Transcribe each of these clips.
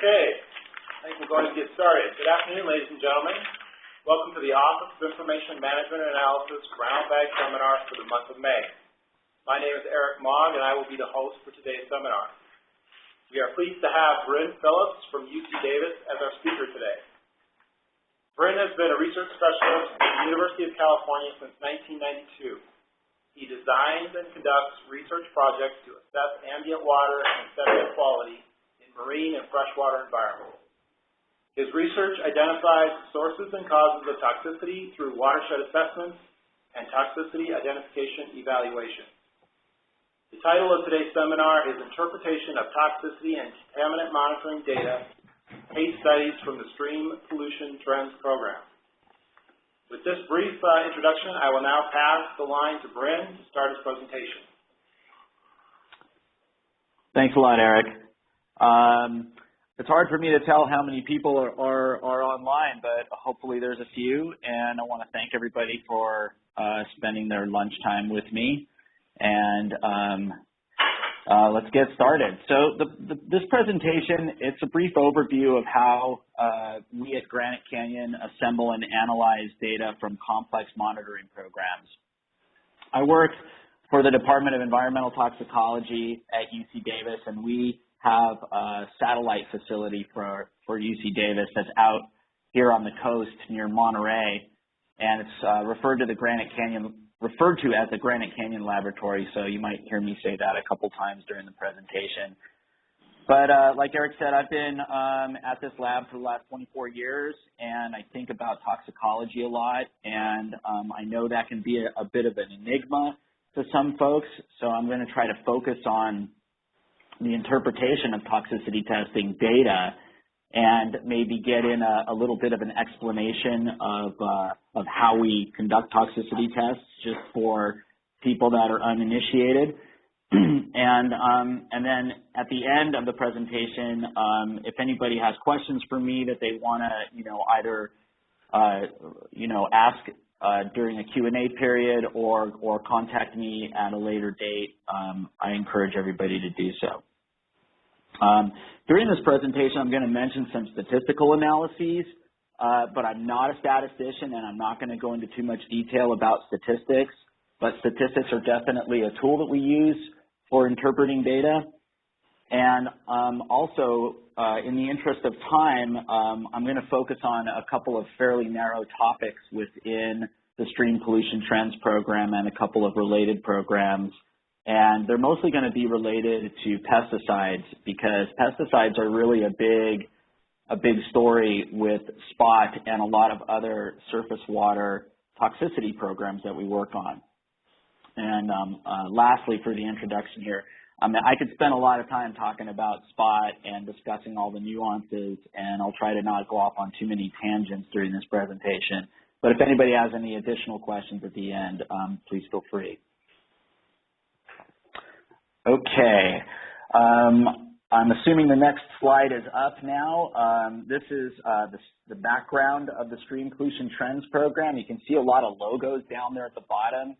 Okay, I think we're going to get started. Good afternoon, ladies and gentlemen. Welcome to the Office of Information Management and Analysis Brown Bag Seminar for the month of May. My name is Eric Mogg, and I will be the host for today's seminar. We are pleased to have Bryn Phillips from UC Davis as our speaker today. Bryn has been a research specialist at the University of California since 1992. He designs and conducts research projects to assess ambient water and sediment quality in marine and freshwater environments. His research identifies sources and causes of toxicity through watershed assessments and toxicity identification evaluation. The title of today's seminar is Interpretation of Toxicity and Contaminant Monitoring Data, Case Studies from the Stream Pollution Trends Program. With this brief introduction, I will now pass the line to Bryn to start his presentation. Thanks a lot, Eric. It's hard for me to tell how many people are online, but hopefully there's a few, and I want to thank everybody for spending their lunchtime with me. And let's get started. So this presentation, it's a brief overview of how we at Granite Canyon assemble and analyze data from complex monitoring programs. I work for the Department of Environmental Toxicology at UC Davis, and we have a satellite facility for UC Davis that's out here on the coast near Monterey, and it's referred to as the Granite Canyon Laboratory, so you might hear me say that a couple times during the presentation. But like Eric said, I've been at this lab for the last 24 years, and I think about toxicology a lot, and I know that can be a bit of an enigma to some folks, so I'm going to try to focus on the interpretation of toxicity testing data and maybe get in a little bit of an explanation of how we conduct toxicity tests just for people that are uninitiated. And then at the end of the presentation, if anybody has questions for me that they want to, either, ask during a Q&A period or contact me at a later date, I encourage everybody to do so. During this presentation, I'm going to mention some statistical analyses, but I'm not a statistician, and I'm not going to go into too much detail about statistics, but statistics are definitely a tool that we use for interpreting data. And also, in the interest of time, I'm going to focus on a couple of fairly narrow topics within the Stream Pollution Trends Program and a couple of related programs. And they're mostly going to be related to pesticides, because pesticides are really a big story with SPOT and a lot of other surface water toxicity programs that we work on. And lastly, for the introduction here, I could spend a lot of time talking about SPOT and discussing all the nuances, and I'll try to not go off on too many tangents during this presentation. But if anybody has any additional questions at the end, please feel free. Okay, I'm assuming the next slide is up now. This is the background of the Stream Pollution Trends Program. You can see a lot of logos down there at the bottom.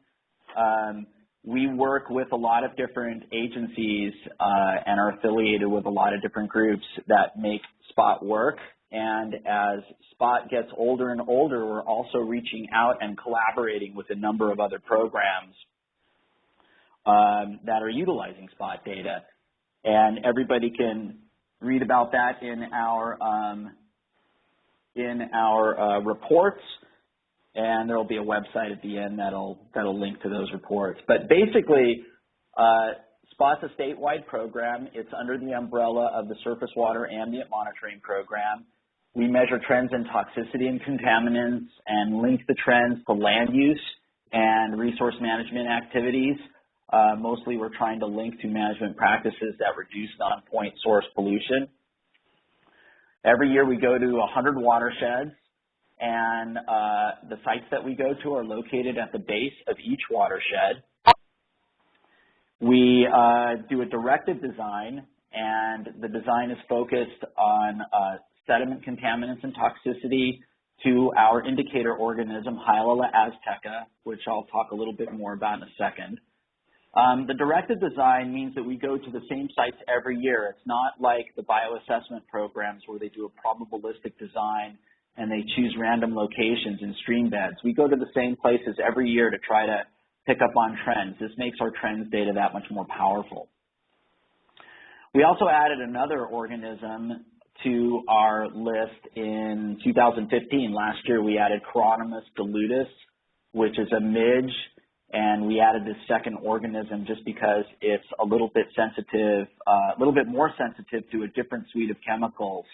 We work with a lot of different agencies and are affiliated with a lot of different groups that make SPOT work. And as SPOT gets older and older, we're also reaching out and collaborating with a number of other programs that are utilizing SPOT data, and everybody can read about that in our reports, and there will be a website at the end that'll link to those reports. But basically, SPOT's a statewide program. It's under the umbrella of the Surface Water Ambient Monitoring Program. We measure trends in toxicity and contaminants and link the trends to land use and resource management activities. Mostly we're trying to link to management practices that reduce non-point source pollution. Every year we go to 100 watersheds, and the sites that we go to are located at the base of each watershed. We do a directed design, and the design is focused on sediment contaminants and toxicity to our indicator organism, Hyalella azteca, which I'll talk a little bit more about in a second. The directed design means that we go to the same sites every year. It's not like the bioassessment programs where they do a probabilistic design and they choose random locations in stream beds. We go to the same places every year to try to pick up on trends. This makes our trends data that much more powerful. We also added another organism to our list in 2015. Last year we added Chironomus dilutus, which is a midge, and we added this second organism just because it's a little bit sensitive, a little bit more sensitive to a different suite of chemicals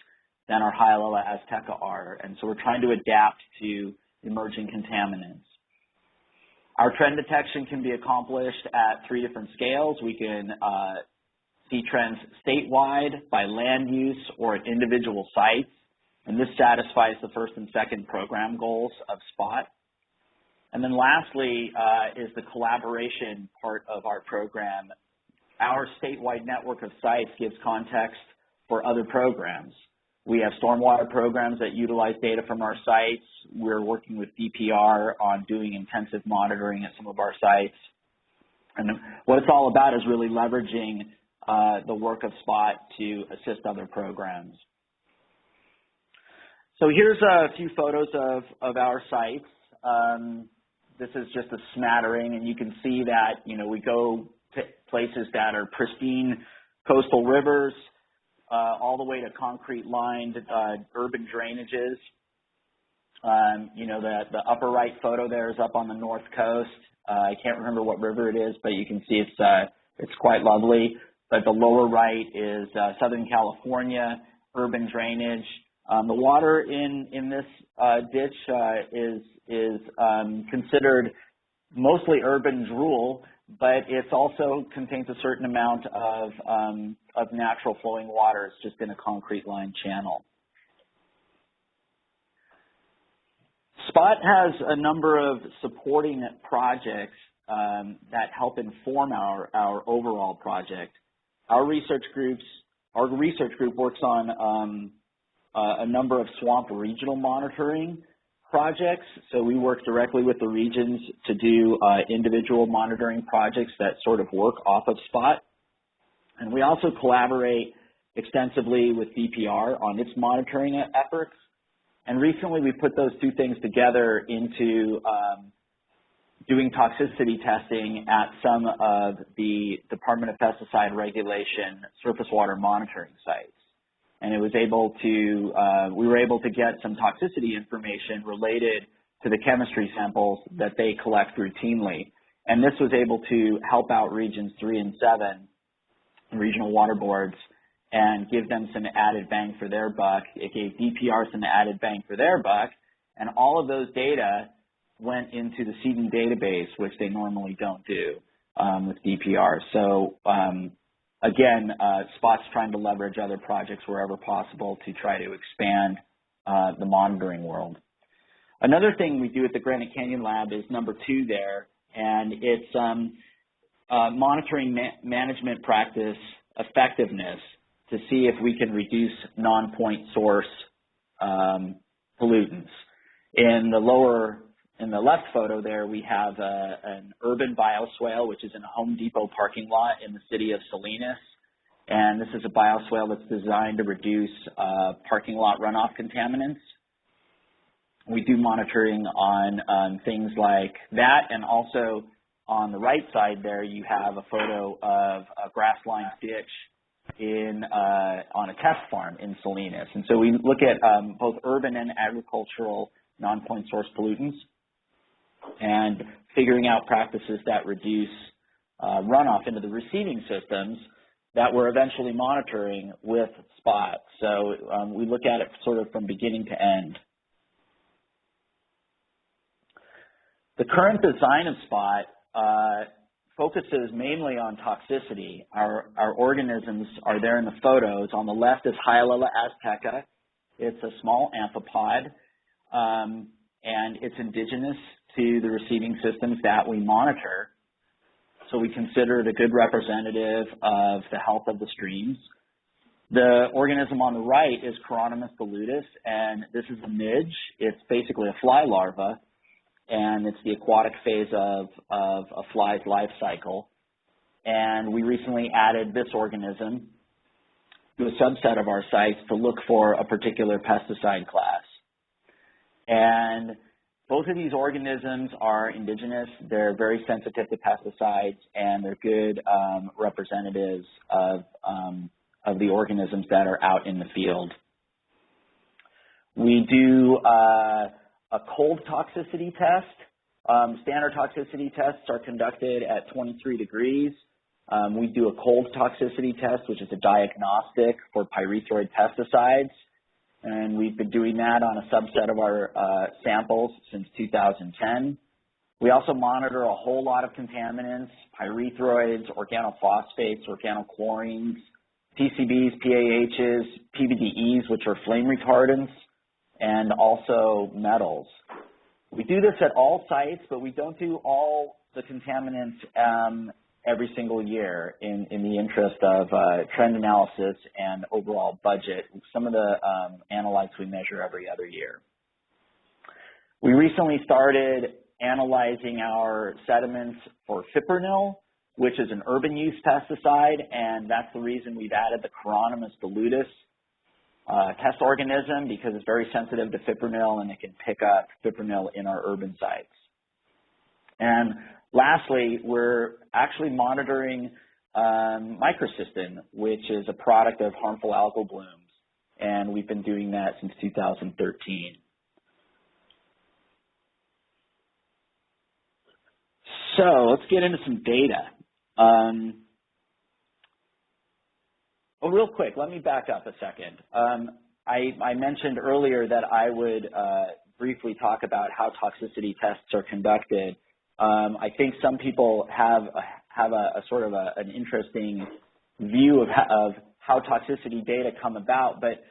than our Hyalella azteca are. And so we're trying to adapt to emerging contaminants. Our trend detection can be accomplished at 3 different scales. We can see trends statewide, by land use, or at individual sites. And this satisfies the first and second program goals of SPOT. And then lastly is the collaboration part of our program. Our statewide network of sites gives context for other programs. We have stormwater programs that utilize data from our sites. We're working with DPR on doing intensive monitoring at some of our sites. And what it's all about is really leveraging the work of SPOT to assist other programs. So here's a few photos of our sites. This is just a smattering, and you can see that, you know, we go to places that are pristine coastal rivers, all the way to concrete-lined urban drainages. You know, the upper right photo there is up on the north coast. I can't remember what river it is, but you can see it's quite lovely. But the lower right is Southern California, urban drainage. The water in this ditch is considered mostly urban drool, but it also contains a certain amount of natural flowing water. It's just in a concrete lined channel. SPOT has a number of supporting projects that help inform our overall project. Our research group works on a number of swamp regional monitoring projects. So we work directly with the regions to do individual monitoring projects that sort of work off of SPOT. And we also collaborate extensively with DPR on its monitoring efforts. And recently we put those two things together into doing toxicity testing at some of the Department of Pesticide Regulation surface water monitoring sites. And it was able to, we were able to get some toxicity information related to the chemistry samples that they collect routinely. And this was able to help out regions 3 and 7, regional water boards, and give them some added bang for their buck. It gave DPR some added bang for their buck. And all of those data went into the seeding database, which they normally don't do with DPR. So, again, SPOT's trying to leverage other projects wherever possible to try to expand the monitoring world. Another thing we do at the Granite Canyon Lab is number 2 there, and it's monitoring management practice effectiveness to see if we can reduce non-point source pollutants. In the left photo there, we have an urban bioswale, which is in a Home Depot parking lot in the city of Salinas. And this is a bioswale that's designed to reduce parking lot runoff contaminants. We do monitoring on things like that. And also on the right side there, you have a photo of a grass-lined ditch on a test farm in Salinas. And so we look at both urban and agricultural non-point source pollutants and figuring out practices that reduce runoff into the receiving systems that we're eventually monitoring with SPOT. So we look at it sort of from beginning to end. The current design of SPOT focuses mainly on toxicity. Our organisms are there in the photos. On the left is Hyalella azteca. It's a small amphipod, and it's indigenous to the receiving systems that we monitor. So we consider it a good representative of the health of the streams. The organism on the right is Chironomus dilutus, and this is a midge. It's basically a fly larva, and it's the aquatic phase of a fly's life cycle. and we recently added this organism to a subset of our sites to look for a particular pesticide class. And both of these organisms are indigenous. They're very sensitive to pesticides, and they're good representatives of the organisms that are out in the field. We do a cold toxicity test. Standard toxicity tests are conducted at 23 degrees. We do a cold toxicity test, which is a diagnostic for pyrethroid pesticides. And we've been doing that on a subset of our samples since 2010. We also monitor a whole lot of contaminants, pyrethroids, organophosphates, organochlorines, PCBs, PAHs, PBDEs, which are flame retardants, and also metals. We do this at all sites, but we don't do all the contaminants every single year in the interest of trend analysis and overall budget. Some of the analytes we measure every other year. We recently started analyzing our sediments for fipronil, which is an urban use pesticide, and that's the reason we've added the Chironomus dilutus test organism, because it's very sensitive to fipronil and it can pick up fipronil in our urban sites. And lastly, we're actually monitoring microcystin, which is a product of harmful algal blooms, and we've been doing that since 2013. So let's get into some data. Real quick, let me back up a second. I mentioned earlier that I would briefly talk about how toxicity tests are conducted. I think some people have a sort of an interesting view of how toxicity data come about, but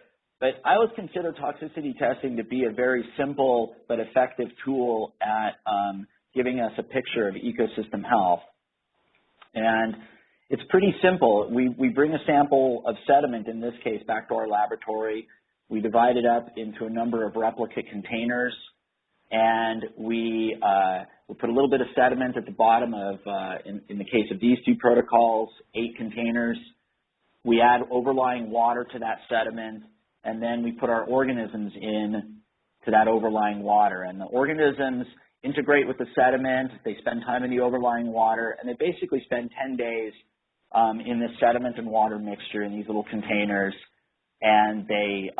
I always consider toxicity testing to be a very simple but effective tool at giving us a picture of ecosystem health. And it's pretty simple. We bring a sample of sediment, in this case, back to our laboratory. We divide it up into a number of replicate containers, and we put a little bit of sediment at the bottom of, in the case of these two protocols, 8 containers. We add overlying water to that sediment, and then we put our organisms in to that overlying water. And the organisms integrate with the sediment, they spend time in the overlying water, and they basically spend 10 days in this sediment and water mixture in these little containers, and they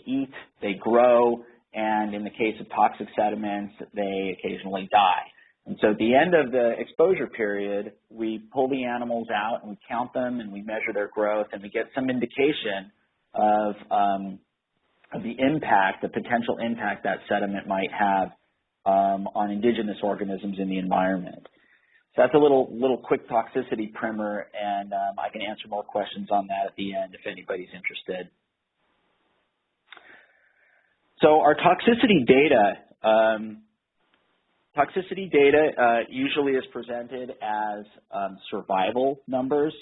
eat, they grow, and in the case of toxic sediments, they occasionally die. And so at the end of the exposure period, we pull the animals out and we count them and we measure their growth, and we get some indication of the impact, the potential impact that sediment might have on indigenous organisms in the environment. So that's a little quick toxicity primer, and I can answer more questions on that at the end if anybody's interested. So our toxicity data usually is presented as survival numbers,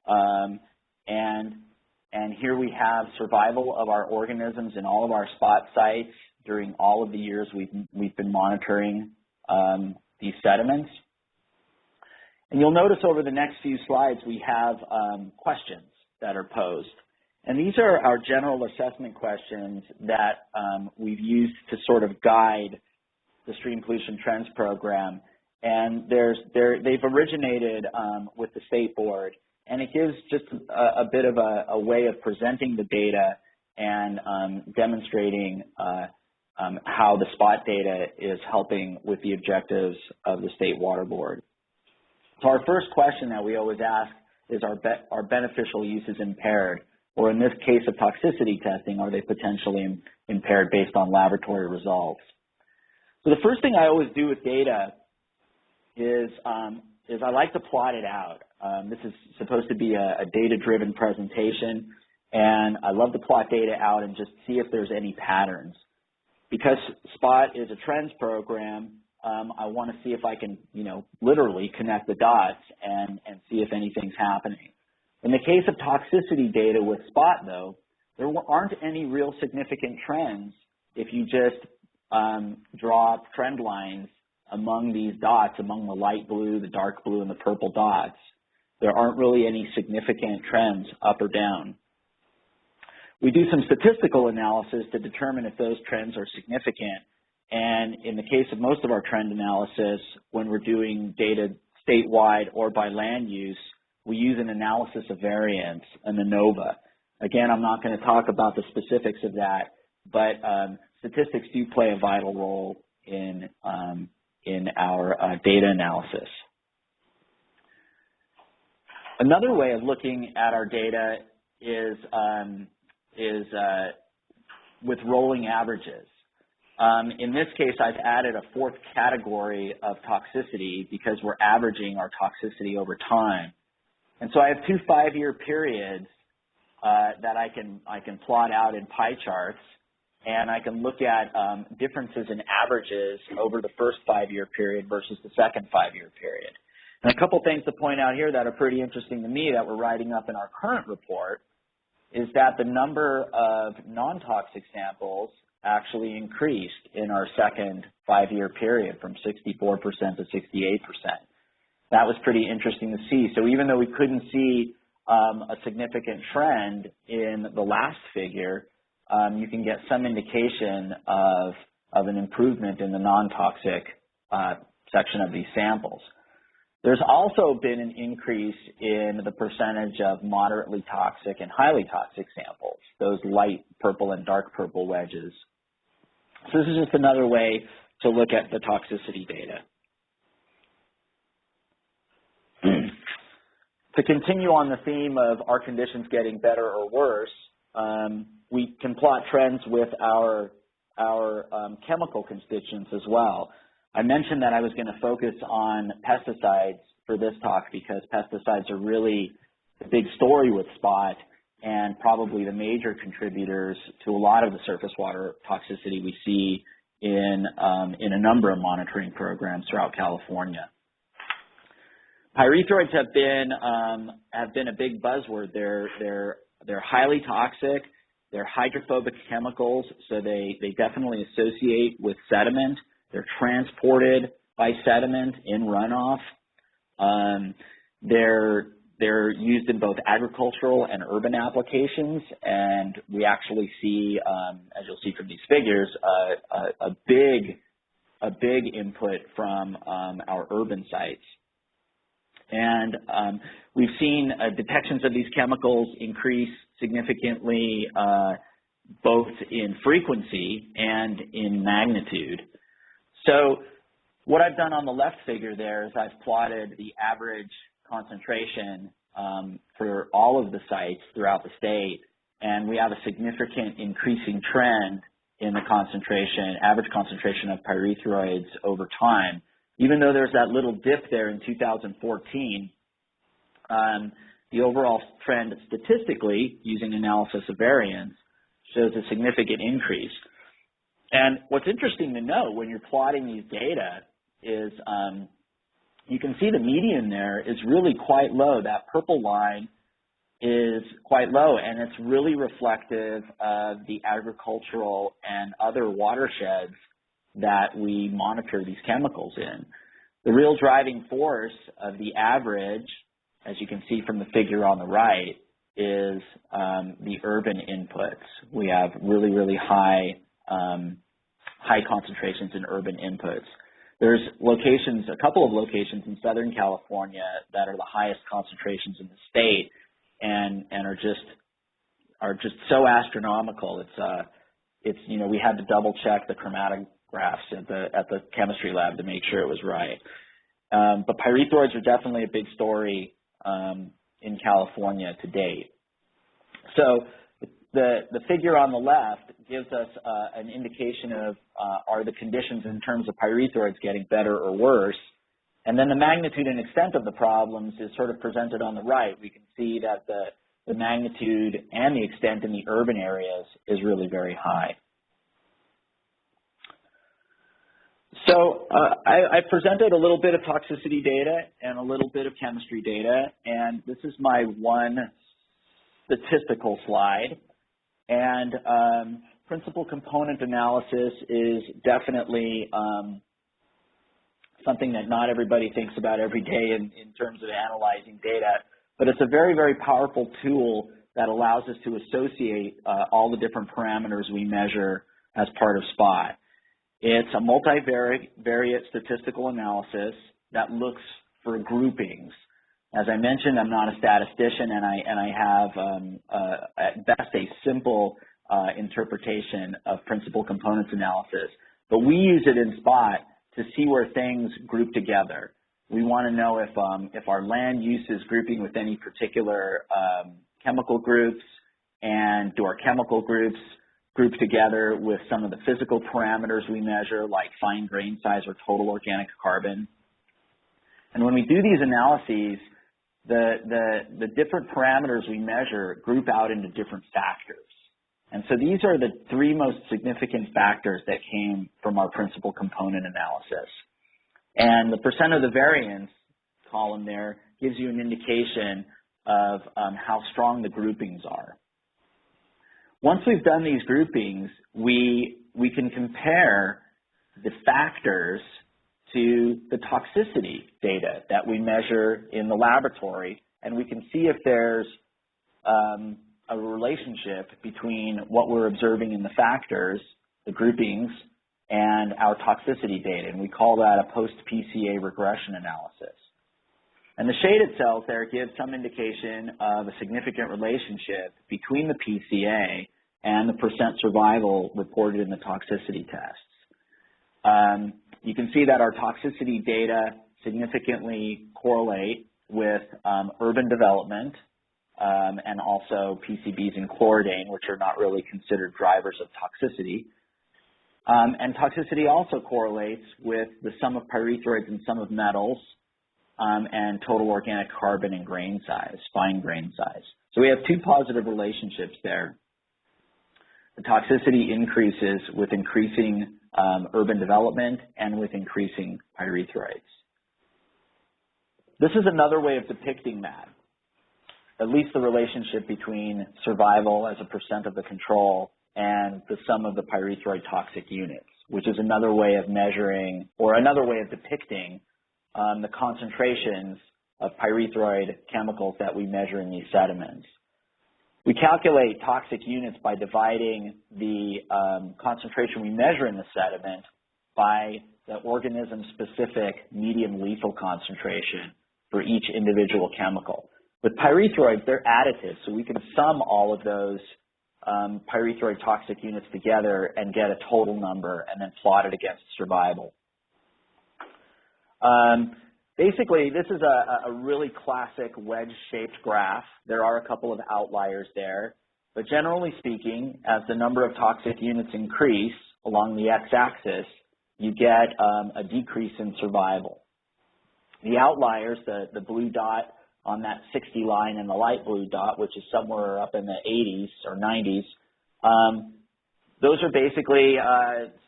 and here we have survival of our organisms in all of our spot sites during all of the years we've been monitoring these sediments. And you'll notice over the next few slides we have questions that are posed. And these are our general assessment questions that we've used to sort of guide the Stream Pollution Trends Program. And they've originated with the State Board. And it gives just a bit of a way of presenting the data and demonstrating how the spot data is helping with the objectives of the State Water Board. So our first question that we always ask is, are beneficial uses impaired? Or in this case of toxicity testing, are they potentially impaired based on laboratory results? So the first thing I always do with data is I like to plot it out. This is supposed to be a data-driven presentation, and I love to plot data out and just see if there's any patterns. Because SPOT is a trends program, I want to see if I can, literally connect the dots and see if anything's happening. In the case of toxicity data with SPOT, though, there aren't any real significant trends if you just draw trend lines among these dots, among the light blue, the dark blue, and the purple dots. There aren't really any significant trends up or down. We do some statistical analysis to determine if those trends are significant. And in the case of most of our trend analysis, when we're doing data statewide or by land use, we use an analysis of variance, an ANOVA. Again, I'm not going to talk about the specifics of that, but statistics do play a vital role in our data analysis. Another way of looking at our data is with rolling averages. In this case, I've added a fourth category of toxicity because we're averaging our toxicity over time. And so I have two 5-year periods that I can plot out in pie charts, and I can look at differences in averages over the first 5-year period versus the second 5-year period. And a couple things to point out here that are pretty interesting to me that we're writing up in our current report is that the number of non-toxic samples actually increased in our second 5-year period from 64% to 68%. That was pretty interesting to see. So even though we couldn't see a significant trend in the last figure, you can get some indication of an improvement in the non-toxic section of these samples. There's also been an increase in the percentage of moderately toxic and highly toxic samples, those light purple and dark purple wedges. So this is just another way to look at the toxicity data. To continue on the theme of our conditions getting better or worse, we can plot trends with our chemical constituents as well. I mentioned that I was going to focus on pesticides for this talk because pesticides are really the big story with SPOT and probably the major contributors to a lot of the surface water toxicity we see in a number of monitoring programs throughout California. Pyrethroids have been a big buzzword. They're highly toxic. They're hydrophobic chemicals, so they definitely associate with sediment. They're transported by sediment in runoff. They're used in both agricultural and urban applications, and we actually see, as you'll see from these figures, a big input from our urban sites. And we've seen detections of these chemicals increase significantly both in frequency and in magnitude. So what I've done on the left figure there is I've plotted the average concentration for all of the sites throughout the state, and we have a significant increasing trend in the concentration, average concentration of pyrethroids over time. Even though there's that little dip there in 2014, the overall trend statistically, using analysis of variance, shows a significant increase. And what's interesting to note when you're plotting these data is you can see the median there is really quite low. That purple line is quite low, and it's really reflective of the agricultural and other watersheds that we monitor these chemicals in. The real driving force of the average, as you can see from the figure on the right, is the urban inputs. We have really, really high concentrations in urban inputs. There's locations, a couple of locations in Southern California that are the highest concentrations in the state, and are just so astronomical. It's we had to double check the chromatographs at the chemistry lab to make sure it was right. But pyrethroids are definitely a big story in California to date. So the figure on the left gives us an indication of are the conditions in terms of pyrethroids getting better or worse. And then the magnitude and extent of the problems is sort of presented on the right. We can see that the magnitude and the extent in the urban areas is really very high. So I presented a little bit of toxicity data and a little bit of chemistry data, and this is my one statistical slide. And principal component analysis is definitely something that not everybody thinks about every day in terms of analyzing data, but it's a very, very powerful tool that allows us to associate all the different parameters we measure as part of SPOT. It's a multivariate statistical analysis that looks for groupings. As I mentioned, I'm not a statistician, and I have at best a simple interpretation of principal components analysis. But we use it in SPOT to see where things group together. We want to know if our land use is grouping with any particular chemical groups, and do our chemical groups group together with some of the physical parameters we measure, like fine grain size or total organic carbon. And when we do these analyses, the different parameters we measure group out into different factors. And so these are the three most significant factors that came from our principal component analysis. And the percent of the variance column there gives you an indication of how strong the groupings are. Once we've done these groupings, we can compare the factors to the toxicity data that we measure in the laboratory, and we can see if there's a relationship between what we're observing in the factors, the groupings, and our toxicity data, and we call that a post-PCA regression analysis. And the shaded cells there give some indication of a significant relationship between the PCA and the percent survival reported in the toxicity tests. You can see that our toxicity data significantly correlate with urban development and also PCBs and chloridane, which are not really considered drivers of toxicity. And toxicity also correlates with the sum of pyrethroids and sum of metals and total organic carbon and grain size, fine grain size. So we have two positive relationships there. The toxicity increases with increasing urban development and with increasing pyrethroids. This is another way of depicting that, at least the relationship between survival as a percent of the control and the sum of the pyrethroid toxic units, which is another way of measuring, or another way of depicting the concentrations of pyrethroid chemicals that we measure in these sediments. We calculate toxic units by dividing the concentration we measure in the sediment by the organism-specific medium lethal concentration for each individual chemical. With pyrethroids, they're additive, so we can sum all of those pyrethroid toxic units together and get a total number and then plot it against survival. Basically, this is a really classic wedge-shaped graph. There are a couple of outliers there, but generally speaking, as the number of toxic units increase along the x-axis, you get a decrease in survival. The outliers, the blue dot on that 60 line and the light blue dot, which is somewhere up in the 80s or 90s, those are basically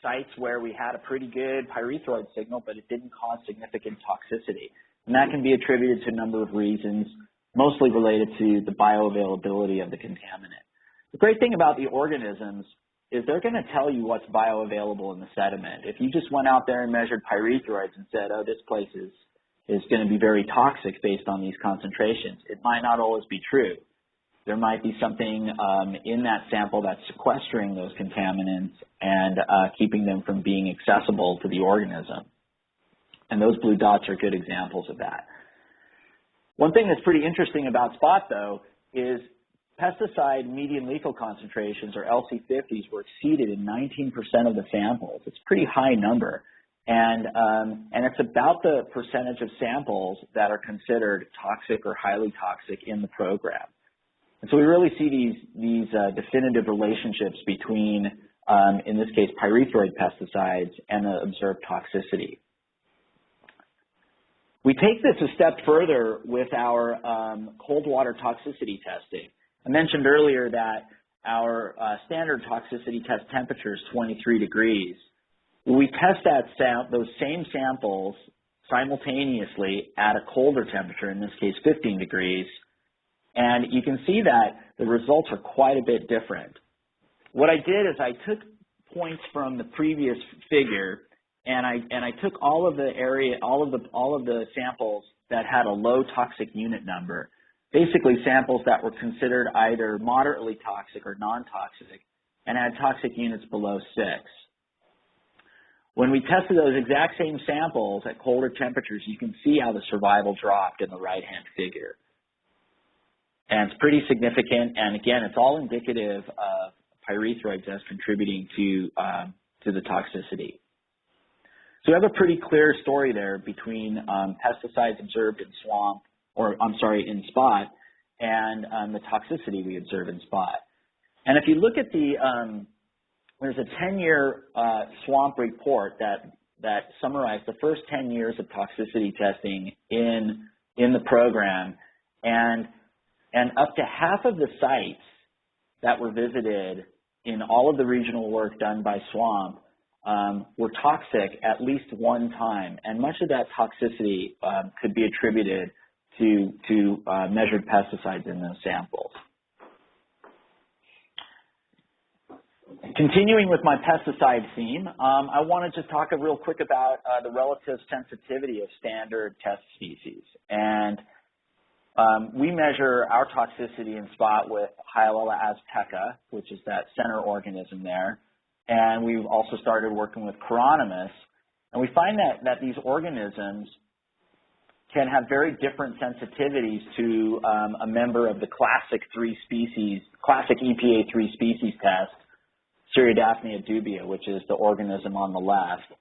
sites where we had a pretty good pyrethroid signal, but it didn't cause significant toxicity. And that can be attributed to a number of reasons, mostly related to the bioavailability of the contaminant. The great thing about the organisms is they're going to tell you what's bioavailable in the sediment. If you just went out there and measured pyrethroids and said, oh, this place is going to be very toxic based on these concentrations, it might not always be true. There might be something in that sample that's sequestering those contaminants and keeping them from being accessible to the organism. And those blue dots are good examples of that. One thing that's pretty interesting about SPOT, though, is pesticide medium lethal concentrations, or LC50s, were exceeded in 19% of the samples. It's a pretty high number. And it's about the percentage of samples that are considered toxic or highly toxic in the program. And so we really see these definitive relationships between, in this case, pyrethroid pesticides and the observed toxicity. We take this a step further with our cold water toxicity testing. I mentioned earlier that our standard toxicity test temperature is 23 degrees. We test those same samples simultaneously at a colder temperature, in this case 15 degrees, and you can see that the results are quite a bit different. What I did is I took points from the previous figure and I took all of the samples that had a low toxic unit number, basically samples that were considered either moderately toxic or non-toxic, and had toxic units below 6. When we tested those exact same samples at colder temperatures, you can see how the survival dropped in the right-hand figure. And it's pretty significant, and again, it's all indicative of pyrethroids as contributing to the toxicity. So we have a pretty clear story there between pesticides observed in swamp, or I'm sorry, in spot, and the toxicity we observe in spot. And if you look at the, there's a 10-year swamp report that summarized the first 10 years of toxicity testing in the program, and up to half of the sites that were visited in all of the regional work done by swamp were toxic at least one time, and much of that toxicity could be attributed to measured pesticides in those samples. Continuing with my pesticide theme, I want to just talk real quick about the relative sensitivity of standard test species. And we measure our toxicity in spot with Hyalella azteca, which is that center organism there. And we've also started working with Chironomus. And we find that these organisms can have very different sensitivities to a member of the classic EPA 3 species test, Cereodaphnia dubia, which is the organism on the left.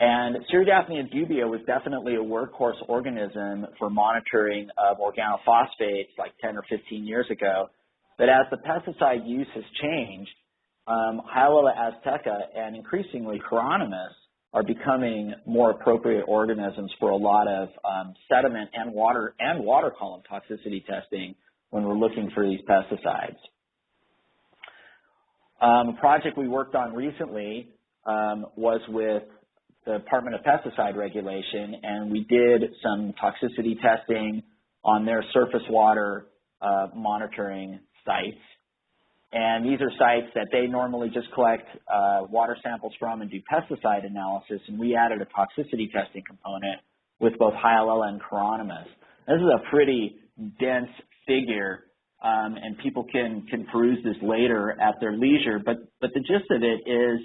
And Cereodaphnia dubia was definitely a workhorse organism for monitoring of organophosphates like 10 or 15 years ago. But as the pesticide use has changed, Hyalella azteca and increasingly Chironomus are becoming more appropriate organisms for a lot of sediment and water column toxicity testing when we're looking for these pesticides. A project we worked on recently was with the Department of Pesticide Regulation, and we did some toxicity testing on their surface water monitoring sites. And these are sites that they normally just collect water samples from and do pesticide analysis, and we added a toxicity testing component with both Hyalella and Chironomus. This is a pretty dense figure, and people can peruse this later at their leisure, but the gist of it is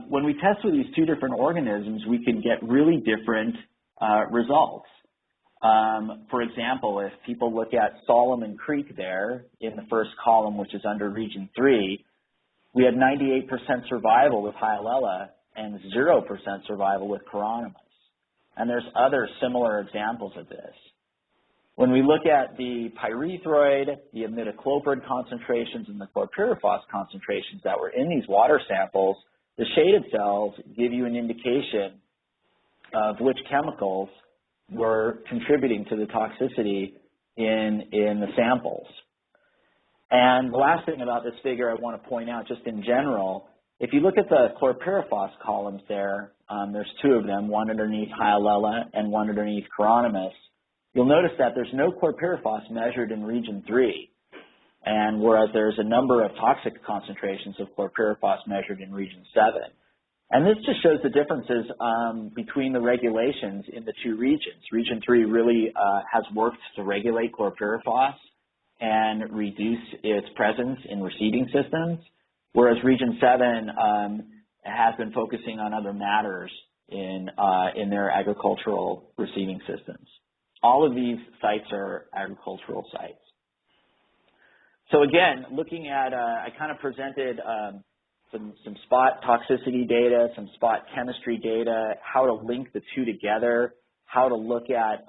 when we test with these two different organisms, we can get really different results. For example, if people look at Solomon Creek there in the first column, which is under Region 3, we had 98% survival with Hyalella and 0% survival with Chironomus. And there's other similar examples of this. When we look at the pyrethroid, the imidacloprid concentrations, and the chlorpyrifos concentrations that were in these water samples, the shaded cells give you an indication of which chemicals were contributing to the toxicity in the samples. And the last thing about this figure I want to point out just in general, if you look at the chlorpyrifos columns there, there's two of them, one underneath Hyalella and one underneath Chironomus. You'll notice that there's no chlorpyrifos measured in Region 3, and whereas there's a number of toxic concentrations of chlorpyrifos measured in Region 7. And this just shows the differences between the regulations in the two regions. Region 3 really has worked to regulate chlorpyrifos and reduce its presence in receiving systems, whereas Region 7 has been focusing on other matters in their agricultural receiving systems. All of these sites are agricultural sites. So again, looking at, I kind of presented some spot toxicity data, some spot chemistry data, how to link the two together, how to look at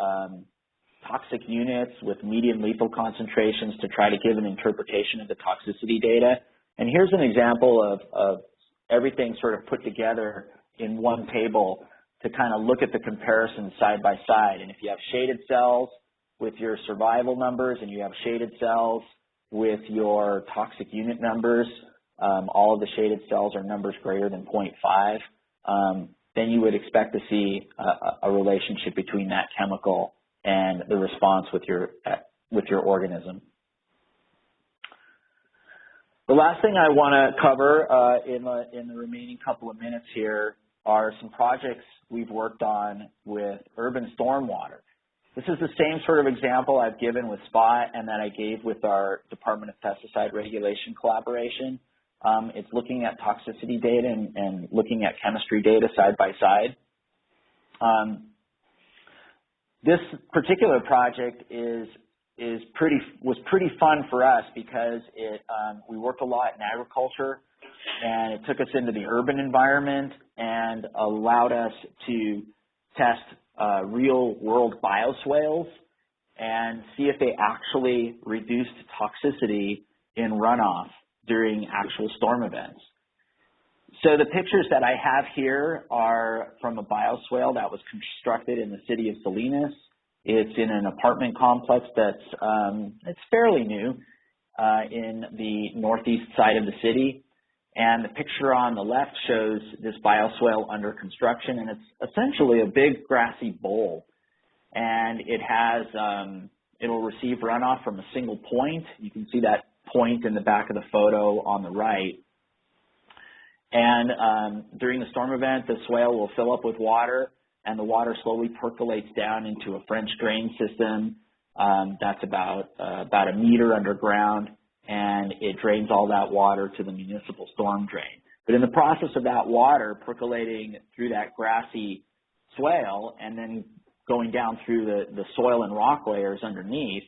toxic units with medium lethal concentrations to try to give an interpretation of the toxicity data. And here's an example of everything sort of put together in one table to kind of look at the comparison side by side. And if you have shaded cells with your survival numbers and you have shaded cells with your toxic unit numbers, all of the shaded cells are numbers greater than 0.5, then you would expect to see a relationship between that chemical and the response with your organism. The last thing I want to cover in the remaining couple of minutes here are some projects we've worked on with urban stormwater. This is the same sort of example I've given with SPOT and that I gave with our Department of Pesticide Regulation collaboration. It's looking at toxicity data and looking at chemistry data side by side. This particular project was pretty fun for us because we worked a lot in agriculture, and it took us into the urban environment and allowed us to test real world bioswales and see if they actually reduced toxicity in runoff during actual storm events. So the pictures that I have here are from a bioswale that was constructed in the city of Salinas. It's in an apartment complex that's it's fairly new in the northeast side of the city. And the picture on the left shows this bioswale under construction, and it's essentially a big grassy bowl. And it has, it'll receive runoff from a single point. You can see that point in the back of the photo on the right. And during the storm event, the swale will fill up with water, and the water slowly percolates down into a French drain system that's about a meter underground, and it drains all that water to the municipal storm drain. But in the process of that water percolating through that grassy swale and then going down through the soil and rock layers underneath,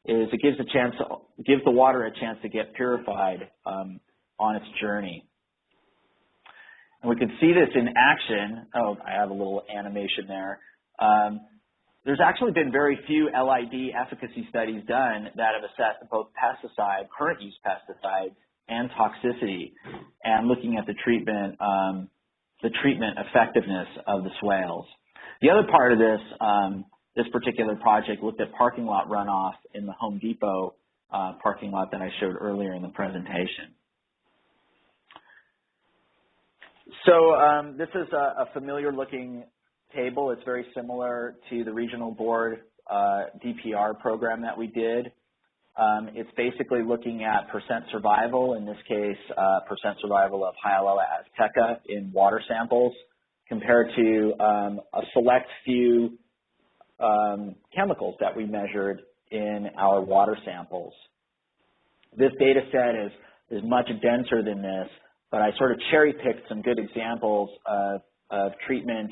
it gives the water a chance to get purified on its journey. And we can see this in action. Oh, I have a little animation there. There's actually been very few LID efficacy studies done that have assessed both current use pesticides and toxicity, and looking at the treatment effectiveness of the swales. The other part of this particular project looked at parking lot runoff in the Home Depot parking lot that I showed earlier in the presentation. So this is a familiar looking table. It's very similar to the regional board DPR program that we did. It's basically looking at percent survival, in this case, percent survival of Hyalella azteca in water samples compared to a select few chemicals that we measured in our water samples. This data set is much denser than this, but I sort of cherry-picked some good examples of treatment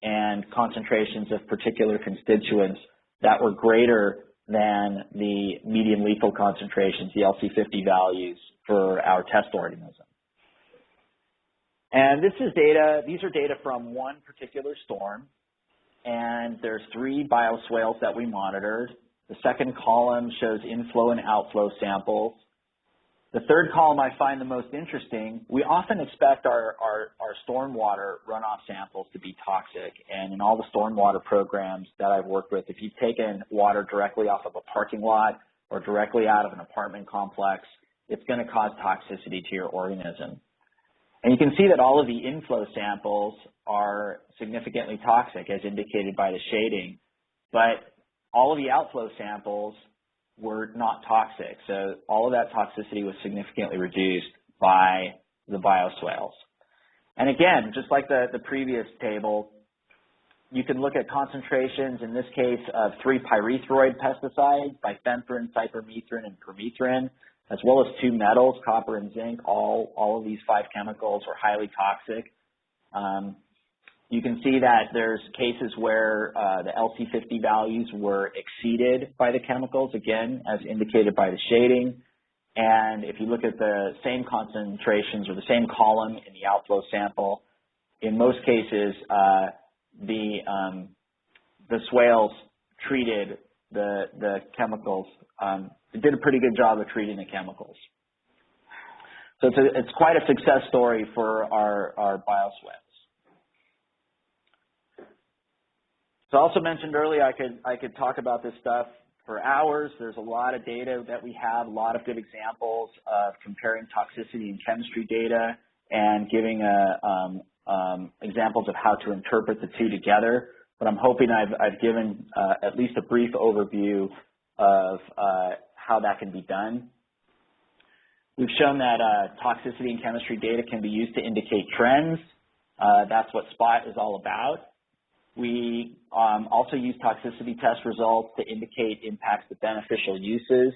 and concentrations of particular constituents that were greater than the medium lethal concentrations, the LC50 values for our test organism. And this is data, these are data from one particular storm, and there's 3 bioswales that we monitored. The second column shows inflow and outflow samples. The third column I find the most interesting. We often expect our stormwater runoff samples to be toxic, and in all the stormwater programs that I've worked with, if you've taken water directly off of a parking lot or directly out of an apartment complex, it's going to cause toxicity to your organism. And you can see that all of the inflow samples are significantly toxic, as indicated by the shading, but all of the outflow samples were not toxic. So all of that toxicity was significantly reduced by the bioswales. And again, just like the previous table, you can look at concentrations, in this case, of 3 pyrethroid pesticides, bifenthrin, cypermethrin, and permethrin, as well as 2 metals, copper and zinc. All of these 5 chemicals were highly toxic. You can see that there's cases where the LC50 values were exceeded by the chemicals, again, as indicated by the shading. And if you look at the same concentrations or the same column in the outflow sample, in most cases, the swales treated the chemicals. They did a pretty good job of treating the chemicals. So it's quite a success story for our bioswales. So I also mentioned earlier I could talk about this stuff for hours. There's a lot of data that we have, a lot of good examples of comparing toxicity and chemistry data and giving examples of how to interpret the two together. But I'm hoping I've given at least a brief overview of how that can be done. We've shown that toxicity and chemistry data can be used to indicate trends. That's what SPOT is all about. We also use toxicity test results to indicate impacts to beneficial uses.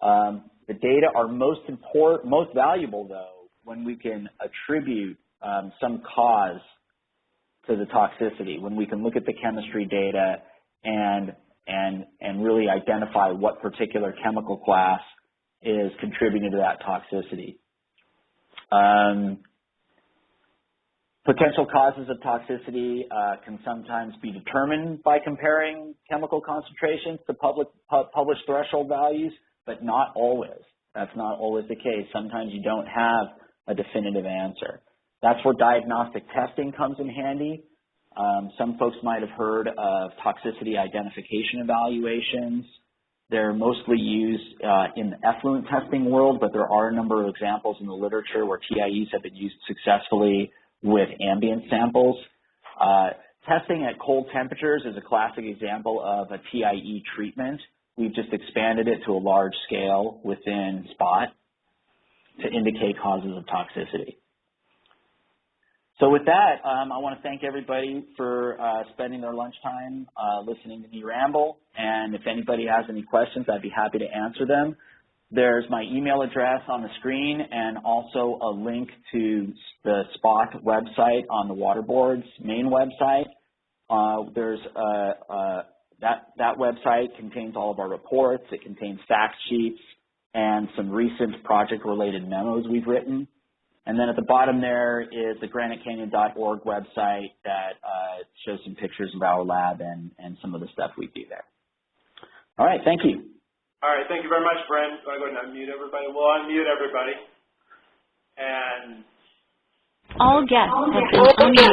The data are most valuable, though, when we can attribute some cause to the toxicity, when we can look at the chemistry data and really identify what particular chemical class is contributing to that toxicity. Potential causes of toxicity can sometimes be determined by comparing chemical concentrations to published threshold values, but not always. That's not always the case. Sometimes you don't have a definitive answer. That's where diagnostic testing comes in handy. Some folks might have heard of toxicity identification evaluations. They're mostly used in the effluent testing world, but there are a number of examples in the literature where TIEs have been used successfully with ambient samples. Testing at cold temperatures is a classic example of a TIE treatment. We've just expanded it to a large scale within SPOT to indicate causes of toxicity. So with that, I want to thank everybody for spending their lunchtime listening to me ramble. And if anybody has any questions, I'd be happy to answer them. There's my email address on the screen and also a link to the SPOT website on the Water Board's main website. That website contains all of our reports. It contains fact sheets and some recent project-related memos we've written. And then at the bottom there is the granitecanyon.org website that shows some pictures of our lab and some of the stuff we do there. All right, thank you. All right, thank you very much, Bryn. Do I go ahead and unmute everybody? We'll unmute everybody. And all guests have been unmuted.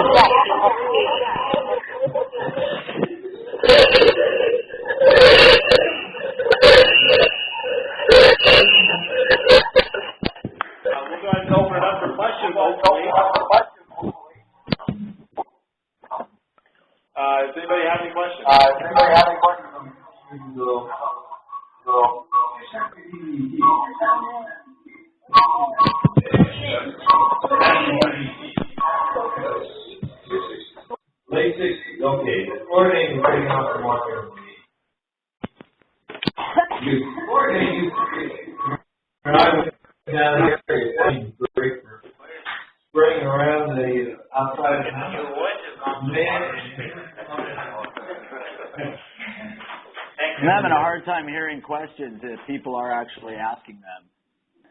We'll go ahead and open it up for questions, hopefully. Does anybody have any questions? Late 60s, okay. The fluoridate is taken off the market. Fluoridate used to be, when I went down the area, spraying around the outside of the house. I'm having a hard time hearing questions if people are actually asking them.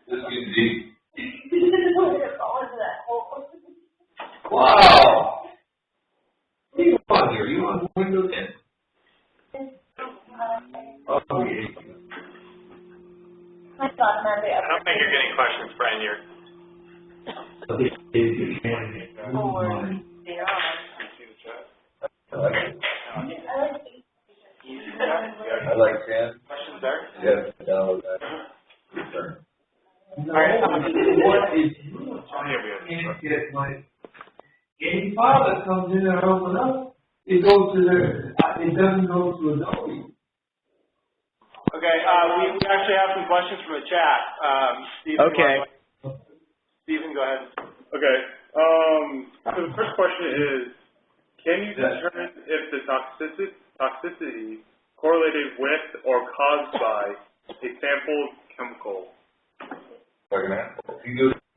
This is deep. Wow! What are you on here? Are you on Windows 10? Oh, yeah. I don't think you're getting questions, Bryn. You're... I like 10. Questions there? Yes, download that. All right. What is can't get my any file that comes in and open up, it goes to it doesn't go to Adobe. Okay, we actually have some questions from the chat. Stephen, okay. Stephen, go ahead. Okay. So the first question is, can you determine if the toxicity correlated with or caused by a sample chemical?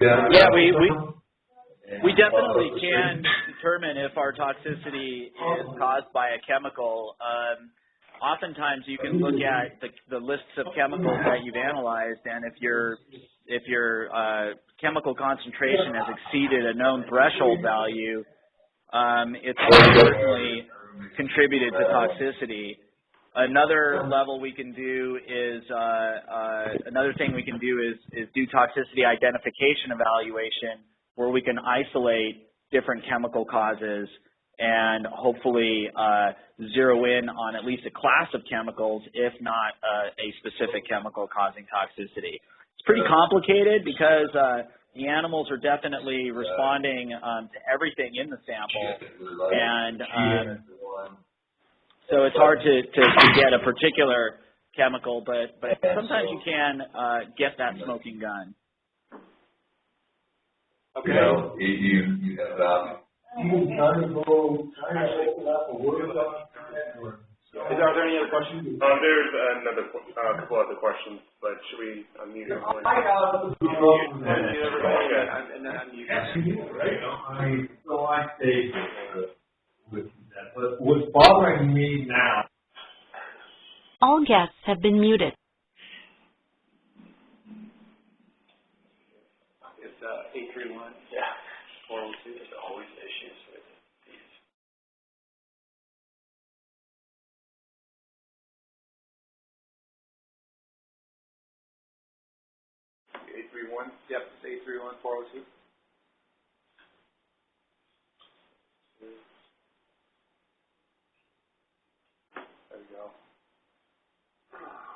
Yeah, we definitely can determine if our toxicity is caused by a chemical. Oftentimes you can look at the lists of chemicals that you've analyzed, and if your chemical concentration has exceeded a known threshold value, it's certainly contributed to toxicity. Another level we can do is another thing we can do is do toxicity identification evaluation, where we can isolate different chemical causes and hopefully zero in on at least a class of chemicals, if not a specific chemical causing toxicity. It's pretty complicated because the animals are definitely responding to everything in the sample, and so it's hard to get a particular chemical, but sometimes you can get that smoking gun. Okay. You know, you have even trying to open up a word document or. Are there any other questions? There's another couple other questions, but should we unmute everyone? Unmute everybody, and then unmute. So I stay with that, but what's bothering me now. All guests have been muted. It's 831. Yeah. 402. There's always issues with these. 831. Yep, it's 831 402. There we go.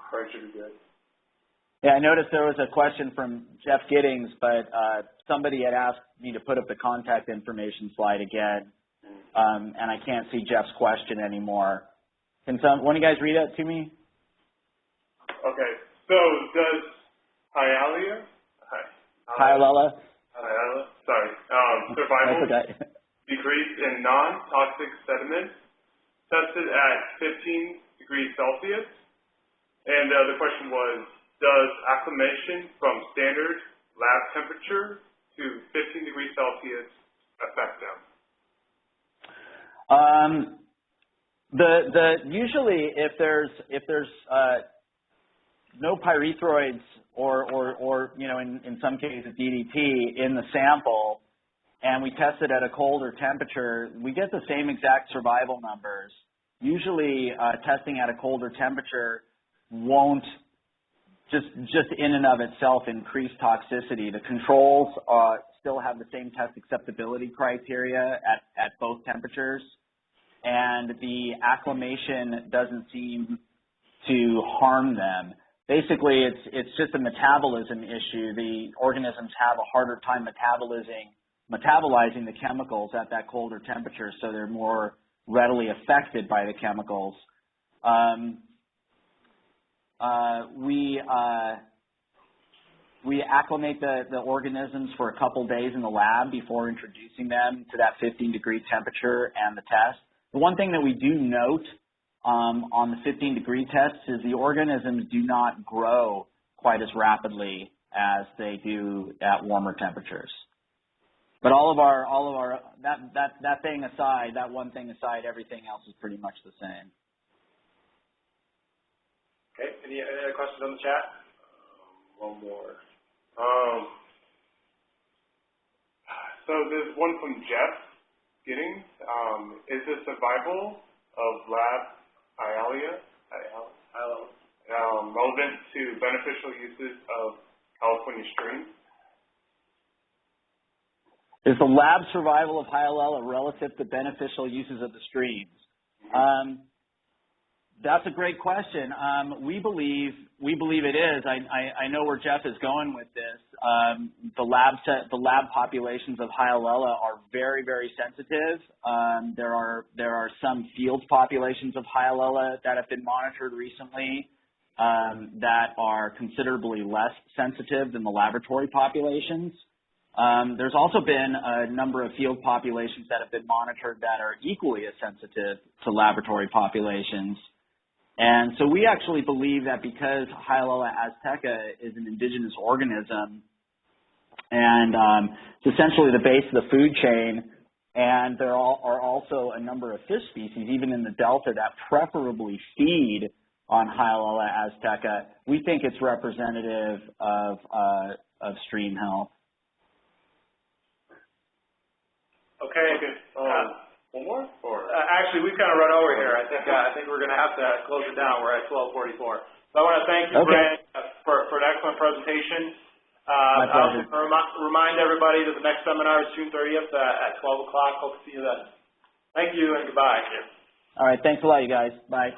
Probably should be good. Yeah, I noticed there was a question from Jeff Giddings, but somebody had asked me to put up the contact information slide again, and I can't see Jeff's question anymore. Can one of you guys read it to me? Okay, so does Hyalea, survival decrease in non-toxic sediment tested at 15 degrees Celsius? And the question was, does acclimation from standard lab temperature to 15 degrees Celsius affect them? Usually if there's no pyrethroids or you know, in some cases DDT in the sample, and we test it at a colder temperature, we get the same exact survival numbers. Usually testing at a colder temperature won't just in and of itself increase toxicity. The controls still have the same test acceptability criteria at both temperatures, and the acclimation doesn't seem to harm them. Basically, it's just a metabolism issue. The organisms have a harder time metabolizing the chemicals at that colder temperature, so they're more readily affected by the chemicals. We acclimate the organisms for a couple days in the lab before introducing them to that 15-degree temperature and the test. The one thing that we do note on the 15-degree tests is the organisms do not grow quite as rapidly as they do at warmer temperatures. But all of our that thing aside, that one thing aside, everything else is pretty much the same. Okay. Any other questions on the chat? One more. So there's one from Jeff Giddings. Is the survival of lab Hyalea relevant to beneficial uses of California streams? Is the lab survival of Hyalea relative to beneficial uses of the streams? That's a great question. We believe it is. I know where Jeff is going with this. The lab populations of Hyalea are very, very sensitive. There are some field populations of Hyalea that have been monitored recently that are considerably less sensitive than the laboratory populations. There's also been a number of field populations that have been monitored that are equally as sensitive to laboratory populations. And so we actually believe that because Hyalea azteca is an indigenous organism and it's essentially the base of the food chain, and there are also a number of fish species, even in the Delta, that preferably feed on Hyalea azteca, we think it's representative of stream health. Okay. One more? Or? Actually, we've kind of run over here. I think we're going to have to close it down. We're at 12:44. So I want to thank you, Bryn, for an excellent presentation. My pleasure. I want to remind everybody that the next seminar is June 30th at 12 o'clock. Hope to see you then. Thank you and goodbye. All right. Thanks a lot, you guys. Bye.